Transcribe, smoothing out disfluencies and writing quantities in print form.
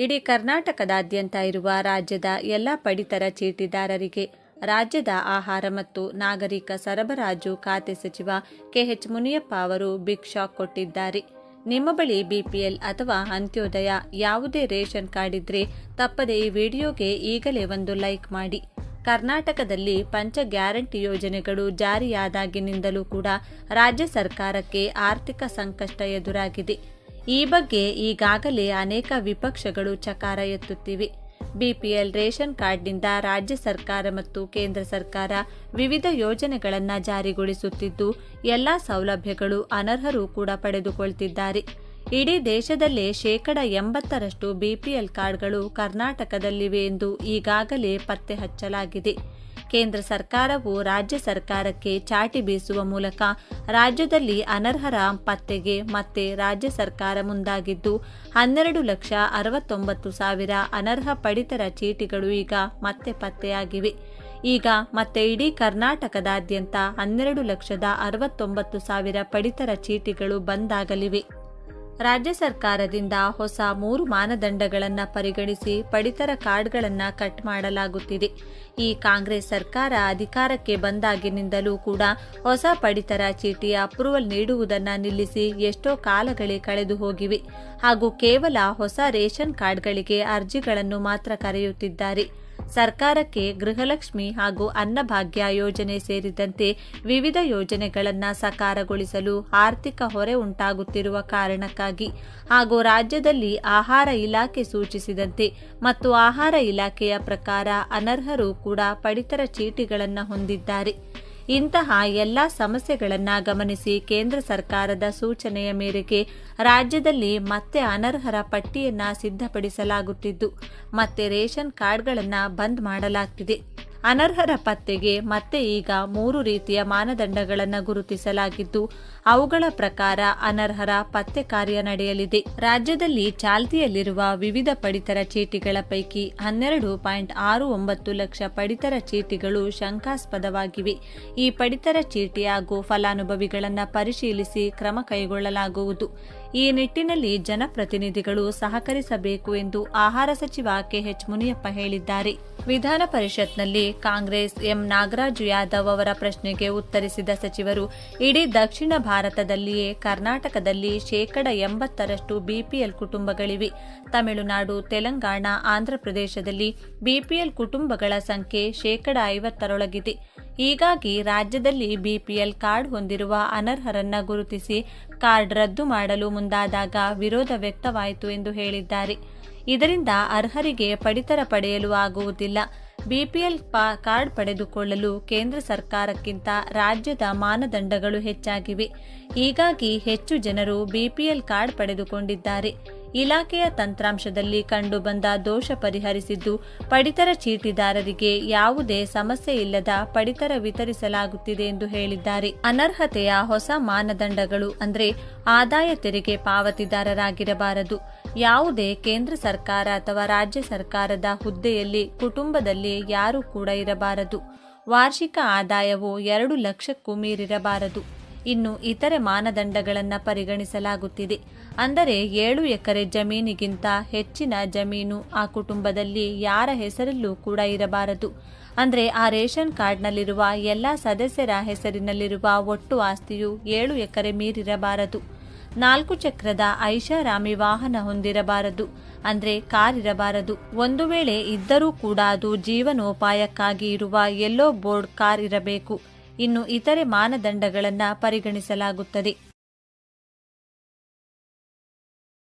ಇಡೀ ಕರ್ನಾಟಕದಾದ್ಯಂತ ಇರುವ ರಾಜ್ಯದ ಎಲ್ಲ ಪಡಿತರ ಚೀಟಿದಾರರಿಗೆ ರಾಜ್ಯದ ಆಹಾರ ಮತ್ತು ನಾಗರಿಕ ಸರಬರಾಜು ಖಾತೆ ಸಚಿವ ಕೆಎಚ್ ಮುನಿಯಪ್ಪ ಅವರು ಬಿಗ್ ಶಾಕ್ ಕೊಟ್ಟಿದ್ದಾರೆ. ನಿಮ್ಮ ಬಳಿ ಬಿಪಿಎಲ್ ಅಥವಾ ಅಂತ್ಯೋದಯ ಯಾವುದೇ ರೇಷನ್ ಕಾರ್ಡ್ ಇದ್ರೆ ತಪ್ಪದೆ ಈ ವಿಡಿಯೋಗೆ ಈಗಲೇ ಒಂದು ಲೈಕ್ ಮಾಡಿ. ಕರ್ನಾಟಕದಲ್ಲಿ ಪಂಚ ಗ್ಯಾರಂಟಿ ಯೋಜನೆಗಳು ಜಾರಿಯಾದಾಗಿನಿಂದಲೂ ಕೂಡ ರಾಜ್ಯ ಸರ್ಕಾರಕ್ಕೆ ಆರ್ಥಿಕ ಸಂಕಷ್ಟ ಎದುರಾಗಿದೆ. ಈ ಬಗ್ಗೆ ಈಗಾಗಲೇ ಅನೇಕ ವಿಪಕ್ಷಗಳು ಚಕಾರ ಎತ್ತುತ್ತಿವೆ. ಬಿಪಿಎಲ್ ರೇಷನ್ ಕಾರ್ಡ್ನಿಂದ ರಾಜ್ಯ ಸರ್ಕಾರ ಮತ್ತು ಕೇಂದ್ರ ಸರ್ಕಾರ ವಿವಿಧ ಯೋಜನೆಗಳನ್ನು ಜಾರಿಗೊಳಿಸುತ್ತಿದ್ದು ಎಲ್ಲ ಸೌಲಭ್ಯಗಳು ಅನರ್ಹರು ಕೂಡ ಪಡೆದುಕೊಳ್ತಿದ್ದಾರೆ. ಇಡೀ ದೇಶದಲ್ಲೇ 80% ಬಿಪಿಎಲ್ ಕಾರ್ಡ್ಗಳು ಕರ್ನಾಟಕದಲ್ಲಿವೆ ಎಂದು ಈಗಾಗಲೇ ಪತ್ತೆ ಹಚ್ಚಲಾಗಿದೆ. ಕೇಂದ್ರ ಸರ್ಕಾರವು ರಾಜ್ಯ ಸರ್ಕಾರಕ್ಕೆ ಚಾಟಿ ಬೀಸುವ ಮೂಲಕ ರಾಜ್ಯದಲ್ಲಿ ಅನರ್ಹರ ಪತ್ತೆಗೆ ಮತ್ತೆ ರಾಜ್ಯ ಸರ್ಕಾರ ಮುಂದಾಗಿದ್ದು 12,69,000 ಅನರ್ಹ ಪಡಿತರ ಚೀಟಿಗಳು ಈಗ ಮತ್ತೆ ಪತ್ತೆಯಾಗಿವೆ. ಈಗ ಮತ್ತೆ ಇಡೀ ಕರ್ನಾಟಕದಾದ್ಯಂತ 12,69,000 ಪಡಿತರ ಚೀಟಿಗಳು ಬಂದಾಗಲಿವೆ. ರಾಜ್ಯ ಸರ್ಕಾರದಿಂದ ಹೊಸ 3 ಮಾನದಂಡಗಳನ್ನು ಪರಿಗಣಿಸಿ ಪಡಿತರ ಕಾರ್ಡ್ಗಳನ್ನು ಕಟ್ ಮಾಡಲಾಗುತ್ತಿದೆ. ಈ ಕಾಂಗ್ರೆಸ್ ಸರ್ಕಾರ ಅಧಿಕಾರಕ್ಕೆ ಬಂದಾಗಿನಿಂದಲೂ ಕೂಡ ಹೊಸ ಪಡಿತರ ಚೀಟಿಯ ಅಪ್ರೂವಲ್ ನೀಡುವುದನ್ನು ನಿಲ್ಲಿಸಿ ಎಷ್ಟೋ ಕಾಲಗಳೇ ಕಳೆದು ಹೋಗಿವೆ ಹಾಗೂ ಕೇವಲ ಹೊಸ ರೇಷನ್ ಕಾರ್ಡ್ಗಳಿಗೆ ಅರ್ಜಿಗಳನ್ನು ಮಾತ್ರ ಕರೆಯುತ್ತಿದ್ದಾರೆ. ಸರ್ಕಾರಕ್ಕೆ ಗೃಹಲಕ್ಷ್ಮಿ ಹಾಗೂ ಅನ್ನಭಾಗ್ಯ ಯೋಜನೆ ಸೇರಿದಂತೆ ವಿವಿಧ ಯೋಜನೆಗಳನ್ನು ಸಾಕಾರಗೊಳಿಸಲು ಆರ್ಥಿಕ ಹೊರೆ ಉಂಟಾಗುತ್ತಿರುವ ಕಾರಣಕ್ಕಾಗಿ ಹಾಗೂ ರಾಜ್ಯದಲ್ಲಿ ಆಹಾರ ಇಲಾಖೆ ಸೂಚಿಸಿದಂತೆ ಮತ್ತು ಆಹಾರ ಇಲಾಖೆಯ ಪ್ರಕಾರ ಅನರ್ಹರು ಕೂಡ ಪಡಿತರ ಚೀಟಿಗಳನ್ನು ಹೊಂದಿದ್ದಾರೆ. ಇಂತಹ ಎಲ್ಲ ಸಮಸ್ಯೆಗಳನ್ನು ಗಮನಿಸಿ ಕೇಂದ್ರ ಸರ್ಕಾರದ ಸೂಚನೆಯ ಮೇರೆಗೆ ರಾಜ್ಯದಲ್ಲಿ ಮತ್ತೆ ಅನರ್ಹರ ಪಟ್ಟಿಯನ್ನು ಸಿದ್ಧಪಡಿಸಲಾಗುತ್ತಿದ್ದು ಮತ್ತೆ ರೇಷನ್ ಕಾರ್ಡ್ಗಳನ್ನು ಬಂದ್ ಮಾಡಲಾಗ್ತಿದೆ. ಅನರ್ಹರ ಪತ್ತೆಗೆ ಮತ್ತೆ ಈಗ 3 ರೀತಿಯ ಮಾನದಂಡಗಳನ್ನು ಗುರುತಿಸಲಾಗಿದ್ದು ಅವುಗಳ ಪ್ರಕಾರ ಅನರ್ಹರ ಪತ್ತೆ ಕಾರ್ಯ ನಡೆಯಲಿದೆ. ರಾಜ್ಯದಲ್ಲಿ ಚಾಲ್ತಿಯಲ್ಲಿರುವ ವಿವಿಧ ಪಡಿತರ ಚೀಟಿಗಳ ಪೈಕಿ 12.69 ಲಕ್ಷ ಪಡಿತರ ಚೀಟಿಗಳು ಶಂಕಾಸ್ಪದವಾಗಿವೆ. ಈ ಪಡಿತರ ಚೀಟಿ ಹಾಗೂ ಫಲಾನುಭವಿಗಳನ್ನು ಪರಿಶೀಲಿಸಿ ಕ್ರಮ ಕೈಗೊಳ್ಳಲಾಗುವುದು. ಈ ನಿಟ್ಟಿನಲ್ಲಿ ಜನಪ್ರತಿನಿಧಿಗಳು ಸಹಕರಿಸಬೇಕು ಎಂದು ಆಹಾರ ಸಚಿವ ಕೆಎಚ್ ಮುನಿಯಪ್ಪ ಹೇಳಿದ್ದಾರೆ. ವಿಧಾನ ಪರಿಷತ್ನಲ್ಲಿ ಕಾಂಗ್ರೆಸ್ ನಾಗರಾಜು ಯಾದವ್ ಅವರ ಪ್ರಶ್ನೆಗೆ ಉತ್ತರಿಸಿದ ಸಚಿವರು, ಇಡೀ ದಕ್ಷಿಣ ಭಾರತದಲ್ಲಿಯೇ ಕರ್ನಾಟಕದಲ್ಲಿ 80% ಬಿಪಿಎಲ್ ಕುಟುಂಬಗಳಿವೆ. ತಮಿಳುನಾಡು, ತೆಲಂಗಾಣ, ಆಂಧ್ರಪ್ರದೇಶದಲ್ಲಿ ಬಿಪಿಎಲ್ ಕುಟುಂಬಗಳ ಸಂಖ್ಯೆ 50%ರೊಳಗಿದೆ. ಹೀಗಾಗಿ ರಾಜ್ಯದಲ್ಲಿ ಬಿಪಿಎಲ್ ಕಾರ್ಡ್ ಹೊಂದಿರುವ ಅನರ್ಹರನ್ನ ಗುರುತಿಸಿ ಕಾರ್ಡ್ ರದ್ದು ಮಾಡಲು ಮುಂದಾದಾಗ ವಿರೋಧ ವ್ಯಕ್ತವಾಯಿತು ಎಂದು ಹೇಳಿದ್ದಾರೆ. ಇದರಿಂದ ಅರ್ಹರಿಗೆ ಪಡಿತರ ಪಡೆಯಲು ಆಗುವುದಿಲ್ಲ. ಬಿಪಿಎಲ್ ಕಾರ್ಡ್ ಪಡೆದುಕೊಳ್ಳಲು ಕೇಂದ್ರ ಸರ್ಕಾರಕ್ಕಿಂತ ರಾಜ್ಯದ ಮಾನದಂಡಗಳು ಹೆಚ್ಚಾಗಿವೆ. ಹೀಗಾಗಿ ಹೆಚ್ಚು ಜನರು ಬಿಪಿಎಲ್ ಕಾರ್ಡ್ ಪಡೆದುಕೊಂಡಿದ್ದಾರೆ. ಇಲಾಖೆಯ ತಂತ್ರಾಂಶದಲ್ಲಿ ಕಂಡುಬಂದ ದೋಷ ಪರಿಹರಿಸಿದ್ದು ಪಡಿತರ ಚೀಟಿದಾರರಿಗೆ ಯಾವುದೇ ಸಮಸ್ಯೆ ಇಲ್ಲದ ಪಡಿತರ ವಿತರಿಸಲಾಗುತ್ತಿದೆ ಎಂದು ಹೇಳಿದ್ದಾರೆ. ಅನರ್ಹತೆಯ ಹೊಸ ಮಾನದಂಡಗಳು ಅಂದ್ರೆ ಆದಾಯ ತೆರಿಗೆ ಪಾವತಿದಾರರಾಗಿರಬಾರದು, ಯಾವುದೇ ಕೇಂದ್ರ ಸರ್ಕಾರ ಅಥವಾ ರಾಜ್ಯ ಸರ್ಕಾರದ ಹುದ್ದೆಯಲ್ಲಿ ಕುಟುಂಬದಲ್ಲಿ ಯಾರೂ ಕೂಡ ಇರಬಾರದು, ವಾರ್ಷಿಕ ಆದಾಯವು 2 ಲಕ್ಷಕ್ಕೂ ಮೀರಿರಬಾರದು. ಇನ್ನು ಇತರೆ ಮಾನದಂಡಗಳನ್ನು ಪರಿಗಣಿಸಲಾಗುತ್ತಿದೆ. ಅಂದರೆ 7 ಎಕರೆ ಜಮೀನಿಗಿಂತ ಹೆಚ್ಚಿನ ಜಮೀನು ಆ ಕುಟುಂಬದಲ್ಲಿ ಯಾರ ಹೆಸರಲ್ಲೂ ಕೂಡ ಇರಬಾರದು. ಅಂದರೆ ಆ ರೇಷನ್ ಕಾರ್ಡ್ನಲ್ಲಿರುವ ಎಲ್ಲ ಸದಸ್ಯರ ಹೆಸರಿನಲ್ಲಿರುವ ಒಟ್ಟು ಆಸ್ತಿಯು 7 ಎಕರೆ ಮೀರಿರಬಾರದು. 4 ಚಕ್ರದ ಐಷಾರಾಮಿ ವಾಹನ ಹೊಂದಿರಬಾರದು, ಅಂದ್ರೆ ಕಾರ್ ಇರಬಾರದು. ಒಂದು ವೇಳೆ ಇದ್ದರೂ ಕೂಡ ಅದು ಜೀವನೋಪಾಯಕ್ಕಾಗಿ ಇರುವ ಯೆಲ್ಲೋ ಬೋರ್ಡ್ ಕಾರ್ ಇರಬೇಕು. ಇನ್ನು ಇತರೆ ಮಾನದಂಡಗಳನ್ನು ಪರಿಗಣಿಸಲಾಗುತ್ತದೆ.